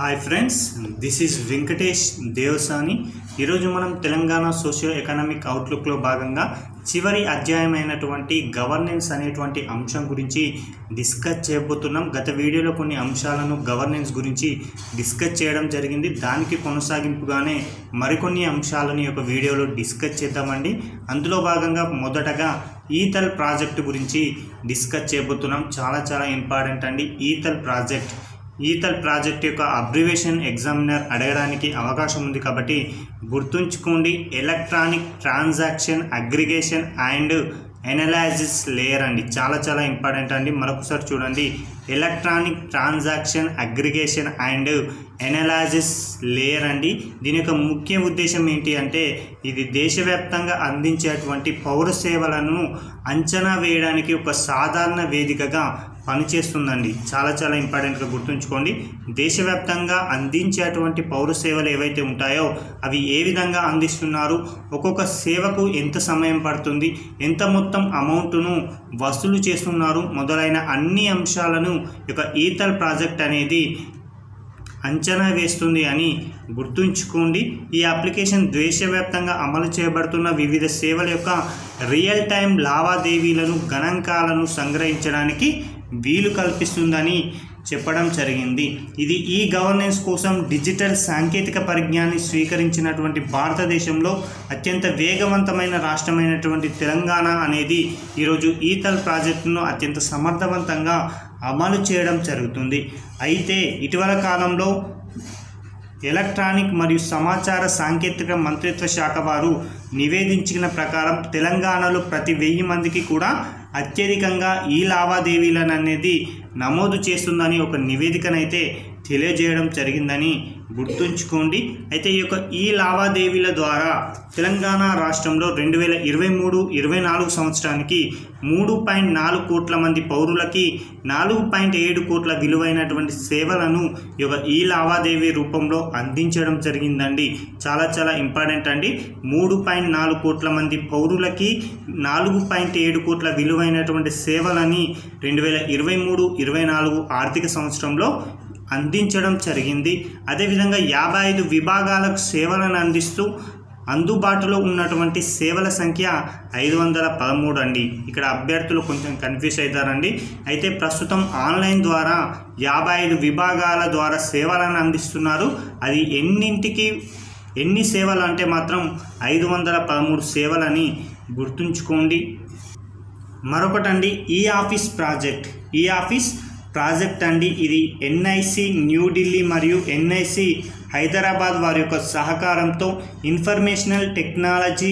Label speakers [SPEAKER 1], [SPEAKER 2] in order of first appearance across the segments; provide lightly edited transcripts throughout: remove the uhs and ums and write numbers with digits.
[SPEAKER 1] Hi friends, this is Venkatesh Devasani. ఈరోజు మనం Telangana socio economic అవుట్లుక్లో భాగంగా చివరి అధ్యాయం అయినటువంటి గవర్నెన్స్ అనేటువంటి అంశం గురించి డిస్కస్ చేయబోతున్నాం. గత వీడియోలో కొన్ని అంశాలను గవర్నెన్స్ గురించి డిస్కస్ చేయడం జరిగింది. దానికి కొనసాగింపుగానే మరికొన్ని అంశాలను ఈ యొక్క వీడియోలో డిస్కస్ చేద్దామండి. అందులో భాగంగా మొదటగా ఈథల్ ప్రాజెక్టు గురించి డిస్కస్ చేయబోతున్నాం. చాలా ఇంపార్టెంట్ అండి. ఈథల్ ప్రాజెక్ట్ యొక్క అబ్రివేషన్ ఎగ్జామినర్ అడగడానికి అవకాశం ఉంది కాబట్టి గుర్తుంచుకోండి. Electronic transaction aggregation and analysis layer అండి. చాలా ఇంపార్టెంట్ అండి. మరొకసారి చూడండి, electronic transaction aggregation and analysis layer అండి. దీని యొక్క ముఖ్య ఉద్దేశం ఏంటి అంటే ఇది దేశవ్యాప్తంగా అందించేటువంటి పౌర సేవలను అంచనా వేయడానికి ఒక సాధారణ వేదికగా పనిచేస్తుందండి. చాలా ఇంపార్టెంట్గా గుర్తుంచుకోండి. దేశవ్యాప్తంగా అందించేటువంటి పౌర సేవలు ఏవైతే ఉంటాయో అవి ఏ విధంగా అందిస్తున్నారు, ఒక్కొక్క సేవకు ఎంత సమయం పడుతుంది, ఎంత మొత్తం అమౌంట్ను వసూలు చేస్తున్నారు మొదలైన అన్ని అంశాలను ఒక ఈథల్ ప్రాజెక్ట్ అనేది అంచనా వేస్తుంది అని గుర్తుంచుకోండి. ఈ అప్లికేషన్ దేశవ్యాప్తంగా అమలు చేయబడుతున్న వివిధ సేవల యొక్క రియల్ టైం లావాదేవీలను గణాంకాలను సంగ్రహించడానికి వీలు కల్పిస్తుందని చెప్పడం జరిగింది. ఇది ఈ గవర్నెన్స్ కోసం డిజిటల్ సాంకేతిక పరిజ్ఞానాన్ని స్వీకరించినటువంటి భారతదేశంలో అత్యంత వేగవంతమైన రాష్ట్రమైనటువంటి తెలంగాణ అనేది ఈరోజు ఈథల్ ప్రాజెక్టును అత్యంత సమర్థవంతంగా అమలు చేయడం జరుగుతుంది. అయితే ఇటీవల కాలంలో ఎలక్ట్రానిక్ మరియు సమాచార సాంకేతిక మంత్రిత్వ శాఖ వారు నివేదించిన ప్రకారం తెలంగాణలో ప్రతి 1000 మందికి కూడా అత్యధికంగా ఈ లావాదేవీలను అనేది నమోదు చేస్తుందని ఒక నివేదికనైతే తెలియజేయడం జరిగిందని గుర్తుంచుకోండి. అయితే ఈ యొక్క ఈ లావాదేవీల ద్వారా తెలంగాణ రాష్ట్రంలో 2023-24 సంవత్సరానికి 3.4 కోట్ల మంది పౌరులకి 4.7 కోట్ల విలువైనటువంటి సేవలను ఈ యొక్క ఈ లావాదేవీ రూపంలో అందించడం జరిగిందండి. చాలా ఇంపార్టెంట్ అండి. 3.4 కోట్ల మంది పౌరులకి 4.7 కోట్ల విలువైనటువంటి సేవలని 2023-24 ఆర్థిక సంవత్సరంలో అందించడం జరిగింది. అదేవిధంగా 55 విభాగాలకు సేవలను అందిస్తూ అందుబాటులో ఉన్నటువంటి సేవల సంఖ్య 513 అండి. ఇక్కడ అభ్యర్థులు కొంచెం కన్ఫ్యూజ్ అవుతారండి. అయితే ప్రస్తుతం ఆన్లైన్ ద్వారా 55 విభాగాల ద్వారా సేవలను అందిస్తున్నారు. అది ఎన్ని సేవలు అంటే మాత్రం 513 సేవలని గుర్తుంచుకోండి. మరొకటండి ఈ ఆఫీస్ ప్రాజెక్ట్ అండి. ఇది ఎన్ఐసి న్యూఢిల్లీ మరియు ఎన్ఐసి హైదరాబాద్ వారి యొక్క సహకారంతో informational technology,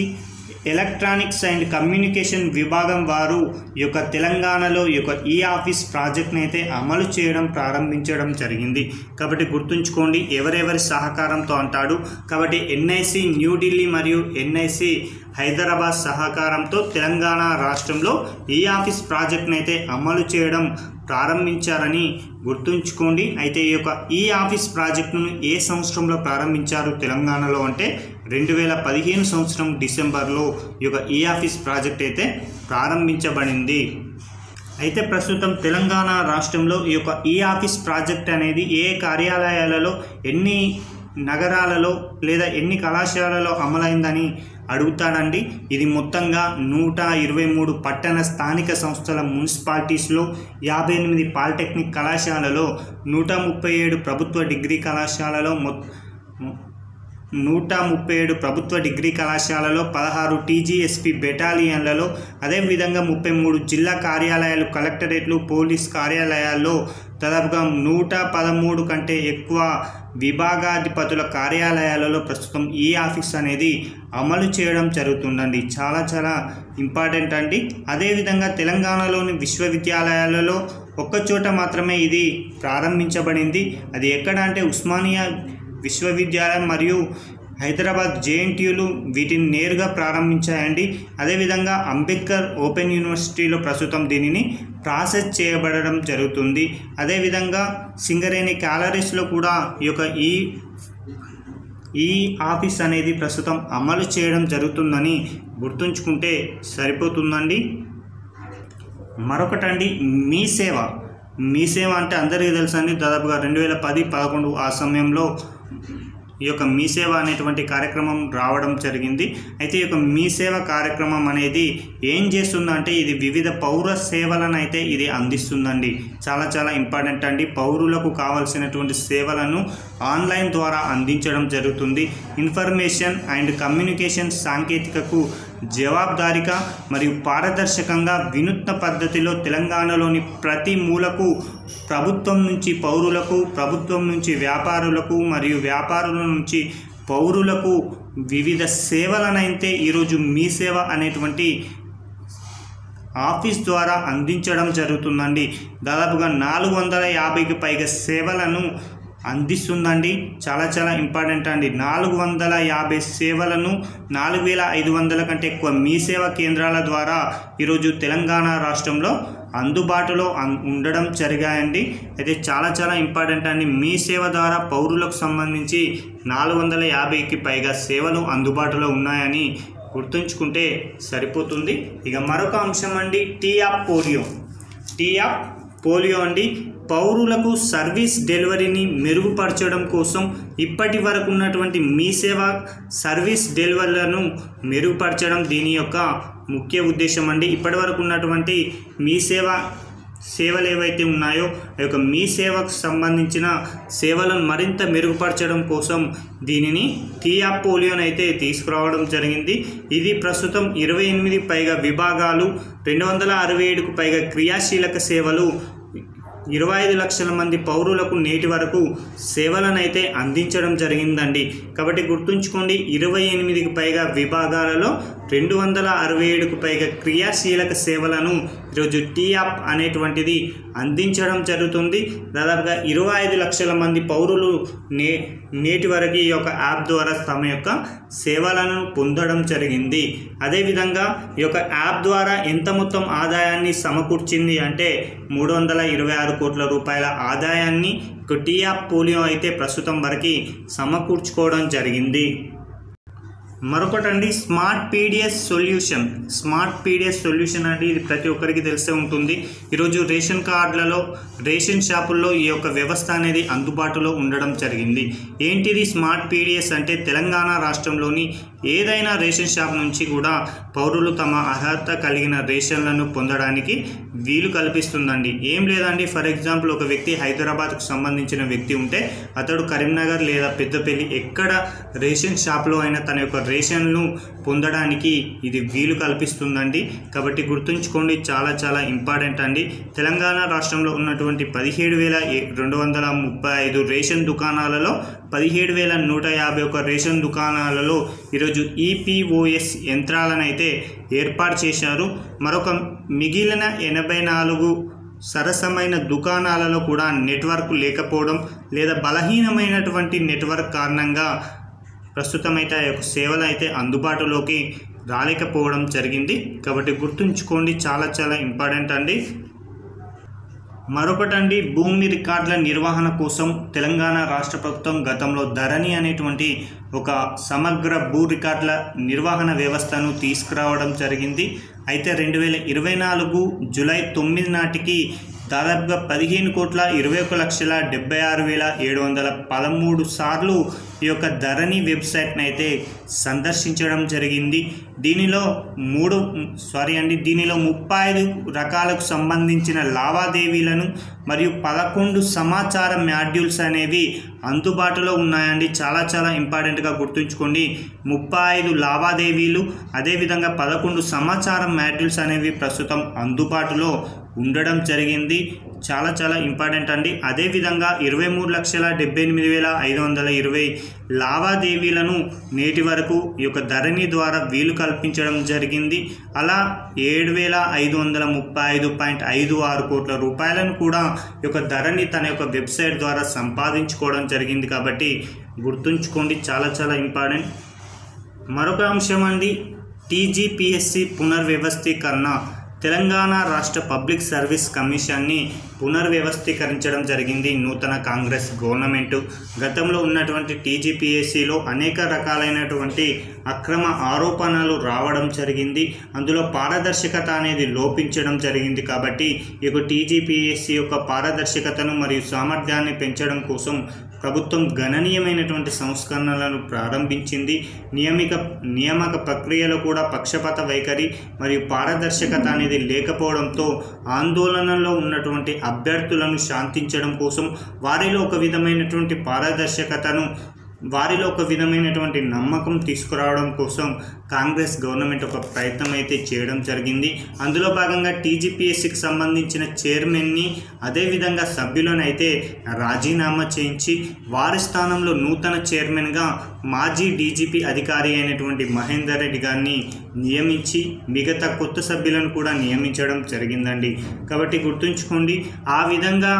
[SPEAKER 1] electronics and communication విభాగం వారు ఈ యొక్క తెలంగాణలో ఈ యొక్క ఈ ఆఫీస్ ప్రాజెక్ట్ని అయితే అమలు చేయడం ప్రారంభించడం జరిగింది. కాబట్టి గుర్తుంచుకోండి ఎవరెవరి సహకారంతో అంటాడు. కాబట్టి ఎన్ఐసి న్యూఢిల్లీ మరియు ఎన్ఐసి హైదరాబాద్ సహకారంతో తెలంగాణ రాష్ట్రంలో ఈ ఆఫీస్ ప్రాజెక్ట్ని అయితే అమలు చేయడం ప్రారంభించారని గుర్తుంచుకోండి. అయితే ఈ యొక్క ఈ ఆఫీస్ ప్రాజెక్టును ఏ సంవత్సరంలో ప్రారంభించారు తెలంగాణలో అంటే 2015 సంవత్సరం డిసెంబర్లో ఈ యొక్క ఈ ఆఫీస్ ప్రాజెక్ట్ అయితే ప్రారంభించబడింది. అయితే ప్రస్తుతం తెలంగాణ రాష్ట్రంలో ఈ యొక్క ఈ ఆఫీస్ ప్రాజెక్ట్ అనేది ఏ కార్యాలయాలలో, ఎన్ని నగరాలలో లేదా ఎన్ని కళాశాలలో అమలైందని అడుగుతాడండి. ఇది మొత్తంగా 123 పట్టణ స్థానిక సంస్థల మున్సిపాలిటీస్లో, 58 పాలిటెక్నిక్ కళాశాలలో, 137 ప్రభుత్వ డిగ్రీ కళాశాలలో, 137 ప్రభుత్వ డిగ్రీ కళాశాలలో, 16 టీజీఎస్పీ బెటాలియన్లలో, అదేవిధంగా 33 జిల్లా కార్యాలయాలు, కలెక్టరేట్లు, పోలీస్ కార్యాలయాల్లో దాదాపుగా 113 కంటే ఎక్కువ విభాగాధిపతుల కార్యాలయాలలో ప్రస్తుతం ఈ ఆఫీస్ అనేది అమలు చేయడం జరుగుతుందండి. చాలా ఇంపార్టెంట్ అండి. అదేవిధంగా తెలంగాణలోని విశ్వవిద్యాలయాలలో ఒక్కచోట మాత్రమే ఇది ప్రారంభించబడింది. అది ఎక్కడ అంటే ఉస్మానియా విశ్వవిద్యాలయం మరియు హైదరాబాద్ జేఎన్టీయూలు వీటిని నేరుగా ప్రారంభించాయండి. అదేవిధంగా అంబేద్కర్ ఓపెన్ యూనివర్సిటీలో ప్రస్తుతం దీనిని ప్రాసెస్ చేయబడడం జరుగుతుంది. అదేవిధంగా సింగరేణి క్యాలరీస్లో కూడా ఈ యొక్క ఈ ఆఫీస్ అనేది ప్రస్తుతం అమలు చేయడం జరుగుతుందని గుర్తుంచుకుంటే సరిపోతుందండి. మరొకటండి మీ సేవ మీ సేవ అంటే అందరికీ తెలుసండి, దాదాపుగా 2010-11 ఆ సమయంలో ఈ యొక్క మీ సేవ అనేటువంటి కార్యక్రమం రావడం జరిగింది. అయితే ఈ యొక్క మీ సేవ కార్యక్రమం అనేది ఏం చేస్తుందంటే ఇది వివిధ పౌర సేవలను అయితే ఇది అందిస్తుందండి. చాలా ఇంపార్టెంట్ అండి. పౌరులకు కావాల్సినటువంటి సేవలను ఆన్లైన్ ద్వారా అందించడం జరుగుతుంది. ఇన్ఫర్మేషన్ అండ్ కమ్యూనికేషన్ సాంకేతికకు జవాబుదారీగా మరియు పారదర్శకంగా వినూత్న పద్ధతిలో తెలంగాణలోని ప్రతి మూలకు ప్రభుత్వం నుంచి పౌరులకు, ప్రభుత్వం నుంచి వ్యాపారులకు మరియు వ్యాపారుల నుంచి పౌరులకు వివిధ సేవలనైతే ఈరోజు మీ సేవ అనేటువంటి ఆఫీస్ ద్వారా అందించడం జరుగుతుందండి. దాదాపుగా 450కి పైగా సేవలను అందిస్తుందండి. చాలా ఇంపార్టెంట్ అండి. 450 సేవలను 4500 కంటే ఎక్కువ మీ సేవా కేంద్రాల ద్వారా ఈరోజు తెలంగాణ రాష్ట్రంలో అందుబాటులో ఉండడం జరిగాయండి. అయితే చాలా ఇంపార్టెంట్ అండి. మీ సేవ ద్వారా పౌరులకు సంబంధించి 450కి పైగా సేవలు అందుబాటులో ఉన్నాయని గుర్తుంచుకుంటే సరిపోతుంది. ఇక మరొక అంశం అండి, టీ ఆఫ్ పోలియో అండి. పౌరులకు సర్వీస్ డెలివరీని మెరుగుపరచడం కోసం ఇప్పటి వరకు ఉన్నటువంటి మీ సేవ సర్వీస్ డెలివరీలను మెరుగుపరచడం దీని యొక్క ముఖ్య ఉద్దేశం అండి. ఇప్పటి వరకు ఉన్నటువంటి మీ సేవలు ఏవైతే ఉన్నాయో ఆ యొక్క మీ సేవకు సంబంధించిన సేవలను మరింత మెరుగుపరచడం కోసం దీనిని టీ ఆఫ్ పోలియోని అయితే తీసుకురావడం జరిగింది. ఇది ప్రస్తుతం 28 పైగా విభాగాలు, 267కు పైగా క్రియాశీలక సేవలు, 25 లక్షల మంది పౌరులకు నేటి వరకు సేవలనైతే అందించడం జరిగిందండి. కాబట్టి గుర్తుంచుకోండి, 28కి పైగా విభాగాలలో 267కు పైగా క్రియాశీలక సేవలను ఈరోజు టీ యాప్ అనేటువంటిది అందించడం జరుగుతుంది. దాదాపుగా 25 లక్షల మంది పౌరులు నేటి వరకు ఈ యొక్క యాప్ ద్వారా తమ యొక్క సేవలను పొందడం జరిగింది. అదేవిధంగా ఈ యొక్క యాప్ ద్వారా ఎంత మొత్తం ఆదాయాన్ని సమకూర్చింది అంటే 326 కోట్ల రూపాయల ఆదాయాన్ని టీ యాప్ పోలియో అయితే ప్రస్తుతం వరకు సమకూర్చుకోవడం జరిగింది. మరొకటండి, స్మార్ట్ పీడిఎస్ సొల్యూషన్ అంటే ఇది ప్రతి ఒక్కరికి తెలిసే ఉంటుంది. ఈరోజు రేషన్ కార్డులలో, రేషన్ షాపుల్లో ఈ యొక్క వ్యవస్థ అనేది అందుబాటులో ఉండడం జరిగింది. ఏంటిది స్మార్ట్ పీడిఎస్ అంటే తెలంగాణ రాష్ట్రంలోని ఏదైనా రేషన్ షాప్ నుంచి కూడా పౌరులు తమ అర్హత కలిగిన రేషన్లను పొందడానికి వీలు కల్పిస్తుందండి. ఏం లేదండి, ఫర్ ఎగ్జాంపుల్ ఒక వ్యక్తి హైదరాబాద్కు సంబంధించిన వ్యక్తి ఉంటే అతడు కరీంనగర్ లేదా పెద్దపల్లి ఎక్కడ రేషన్ షాప్లో అయినా తన యొక్క రేషన్ను పొందడానికి ఇది వీలు కల్పిస్తుందండి. కాబట్టి గుర్తుంచుకోండి, చాలా ఇంపార్టెంట్ అండి. తెలంగాణ రాష్ట్రంలో ఉన్నటువంటి 17,235 రేషన్ దుకాణాలలో 17,151 రేషన్ దుకాణాలలో ఈరోజు ఈపీఓఎస్ యంత్రాలను అయితే ఏర్పాటు చేశారు. మరొక మిగిలిన 84 సరసమైన దుకాణాలలో కూడా నెట్వర్క్ లేకపోవడం లేదా బలహీనమైనటువంటి నెట్వర్క్ కారణంగా ప్రస్తుతం అయితే ఆ యొక్క సేవలు అయితే అందుబాటులోకి రాలేకపోవడం జరిగింది. కాబట్టి గుర్తుంచుకోండి, చాలా ఇంపార్టెంట్ అండి. మరొకటండి, భూమి రికార్డుల నిర్వహణ కోసం తెలంగాణ రాష్ట్ర ప్రభుత్వం గతంలో ధరణి అనేటువంటి ఒక సమగ్ర భూ రికార్డుల నిర్వహణ వ్యవస్థను తీసుకురావడం జరిగింది. అయితే 2024 జూలై 9 నాటికి దాదాపుగా 15,21,76,713 సార్లు ఈ యొక్క ధరణి వెబ్సైట్ని అయితే సందర్శించడం జరిగింది. దీనిలో 35 రకాలకు సంబంధించిన లావాదేవీలను మరియు 11 సమాచార మాడ్యూల్స్ అనేవి అందుబాటులో ఉన్నాయండి. చాలా ఇంపార్టెంట్గా గుర్తుంచుకోండి. 35 లావాదేవీలు, అదేవిధంగా 11 సమాచార మాడ్యూల్స్ అనేవి ప్రస్తుతం అందుబాటులో ఉండడం జరిగింది. చాలా ఇంపార్టెంట్ అండి. అదేవిధంగా 23,78,520 లావాదేవీలను నేటి వరకు ఈ యొక్క ధరణి ద్వారా వీలు కల్పించడం జరిగింది. అలా 7,535.56 కోట్ల రూపాయలను కూడా ఈ యొక్క ధరణి తన యొక్క వెబ్సైట్ ద్వారా సంపాదించుకోవడం జరిగింది. కాబట్టి గుర్తుంచుకోండి, చాలా ఇంపార్టెంట్. మరొక అంశం అండి, టీజీపీఎస్సీ పునర్వ్యవస్థీకరణ. తెలంగాణ రాష్ట్ర పబ్లిక్ సర్వీస్ కమిషన్ని పునర్వ్యవస్థీకరించడం జరిగింది నూతన కాంగ్రెస్ గవర్నమెంట్. గతంలో ఉన్నటువంటి టీజీపీఎస్సీలో అనేక రకాలైనటువంటి అక్రమ ఆరోపణలు రావడం జరిగింది. అందులో పారదర్శకత అనేది లోపించడం జరిగింది. కాబట్టి ఈ యొక్క టీజీపీఎస్సీ యొక్క పారదర్శకతను మరియు సామర్థ్యాన్ని పెంచడం కోసం ప్రభుత్వం గణనీయమైనటువంటి సంస్కరణలను ప్రారంభించింది. నియామక ప్రక్రియలో కూడా పక్షపాత వైఖరి మరియు పారదర్శకత అనేది లేకపోవడంతో ఆందోళనలో ఉన్నటువంటి అభ్యర్థులను శాంతించడం కోసం వారిలో ఒక విధమైనటువంటి పారదర్శకతను వారిలో ఒక విధమైనటువంటి నమ్మకం తీసుకురావడం కోసం కాంగ్రెస్ గవర్నమెంట్ ఒక ప్రయత్నం అయితే చేయడం జరిగింది. అందులో భాగంగా టీజీపీఎస్సీకి సంబంధించిన చైర్మన్ని అదేవిధంగా సభ్యులను అయితే రాజీనామా చేయించి వారి స్థానంలో నూతన చైర్మన్గా మాజీ డీజీపీ అధికారి అయినటువంటి మహేందర్ రెడ్డి గారిని నియమించి మిగతా కొత్త సభ్యులను కూడా నియమించడం జరిగిందండి. కాబట్టి గుర్తుంచుకోండి, ఆ విధంగా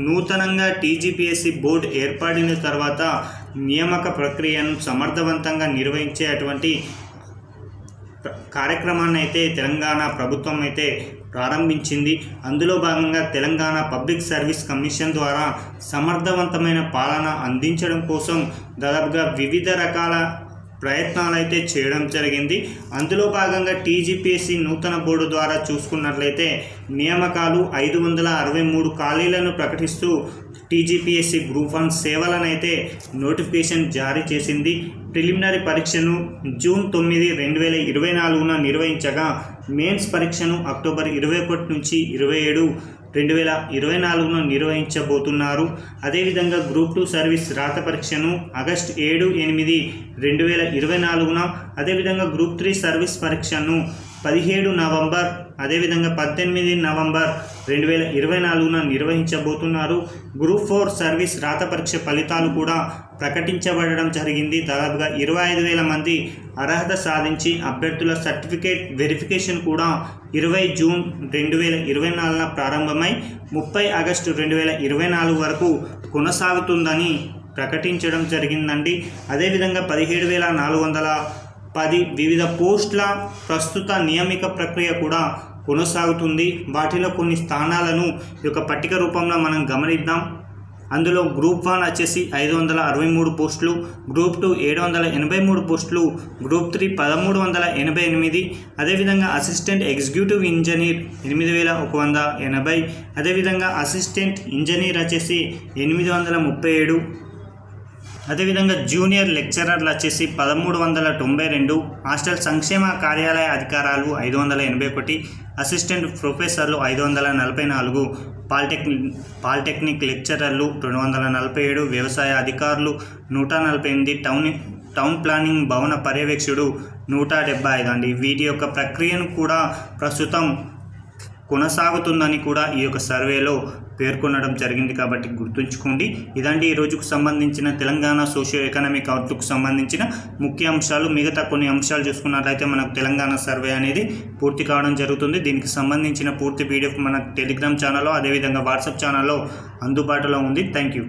[SPEAKER 1] నూతనంగా టీజీపీఎస్సీ బోర్డు ఏర్పడిన తర్వాత నియామక ప్రక్రియను సమర్థవంతంగా నిర్వహించే అటువంటి కార్యక్రమాన్ని అయితే తెలంగాణ ప్రభుత్వం అయితే ప్రారంభించింది. అందులో భాగంగా తెలంగాణ పబ్లిక్ సర్వీస్ కమిషన్ ద్వారా సమర్థవంతమైన పాలన అందించడం కోసం దాదాపుగా వివిధ రకాల ప్రయత్నాలు అయితే చేయడం జరిగింది. అందులో భాగంగా టీజీపీఎస్సీ నూతన బోర్డు ద్వారా చూసుకున్నట్లయితే నియామకాలు 563 ఖాళీలను ప్రకటిస్తూ టీజీపీఎస్సీ గ్రూప్ 1 సేవలను అయితే నోటిఫికేషన్ జారీ చేసింది. ప్రిలిమినరీ పరీక్షను జూన్ 9, 2024 నిర్వహించగా మెయిన్స్ పరీక్షను అక్టోబర్ 21 నుంచి 27, 2024 నిర్వహించబోతున్నారు. అదేవిధంగా గ్రూప్ 2 సర్వీస్ రాత పరీక్షను ఆగస్టు 7, 8, 2024, అదేవిధంగా గ్రూప్ 3 సర్వీస్ పరీక్షను 17 నవంబర్, అదేవిధంగా 18 నవంబర్ 2024 నిర్వహించబోతున్నారు. గ్రూప్ 4 సర్వీస్ రాత పరీక్ష ఫలితాలు కూడా ప్రకటించబడడం జరిగింది. దాదాపుగా 25,000 మంది అర్హత సాధించి అభ్యర్థుల సర్టిఫికేట్ వెరిఫికేషన్ కూడా 20 జూన్ 2024 ప్రారంభమై 30 ఆగస్టు 2024 వరకు కొనసాగుతుందని ప్రకటించడం జరిగిందండి. అదేవిధంగా 17,410 వివిధ పోస్టుల ప్రస్తుత నియామక ప్రక్రియ కూడా కొనసాగుతుంది. వాటిలో కొన్ని స్థానాలను ఈ యొక్క పట్టిక రూపంలో మనం గమనిద్దాం. అందులో గ్రూప్ 1 వచ్చేసి 563 పోస్టులు, గ్రూప్ 2 783 పోస్టులు, గ్రూప్ 3 1388, అదేవిధంగా అసిస్టెంట్ ఎగ్జిక్యూటివ్ ఇంజనీర్ 8180, అదేవిధంగా అసిస్టెంట్ ఇంజనీర్ వచ్చేసి 837, అదేవిధంగా జూనియర్ లెక్చరర్లు వచ్చేసి 1392, హాస్టల్ సంక్షేమ కార్యాలయ అధికారాలు 581, అసిస్టెంట్ ప్రొఫెసర్లు 544, పాలిటెక్నిక్ లెక్చరర్లు 247, వ్యవసాయ అధికారులు 148, టౌన్ ప్లానింగ్ భవన పర్యవేక్షకుడు 175 అండి. వీటి యొక్క ప్రక్రియను కూడా ప్రస్తుతం కొనసాగుతుందని కూడా ఈ యొక్క సర్వేలో పేర్కొనడం జరిగింది. కాబట్టి గుర్తుంచుకోండి. ఇదండి ఈ రోజుకు సంబంధించిన తెలంగాణ సోషియో ఎకనామిక్ అవుట్లుక్ సంబంధించిన ముఖ్య అంశాలు. మిగతా కొన్ని అంశాలు చూసుకున్నట్లయితే మనకు తెలంగాణ సర్వే అనేది పూర్తి కావడం జరుగుతుంది. దీనికి సంబంధించిన పూర్తి పీడిఎఫ్ మన టెలిగ్రామ్ ఛానల్లో అదేవిధంగా వాట్సాప్ ఛానల్లో అందుబాటులో ఉంది. Thank you.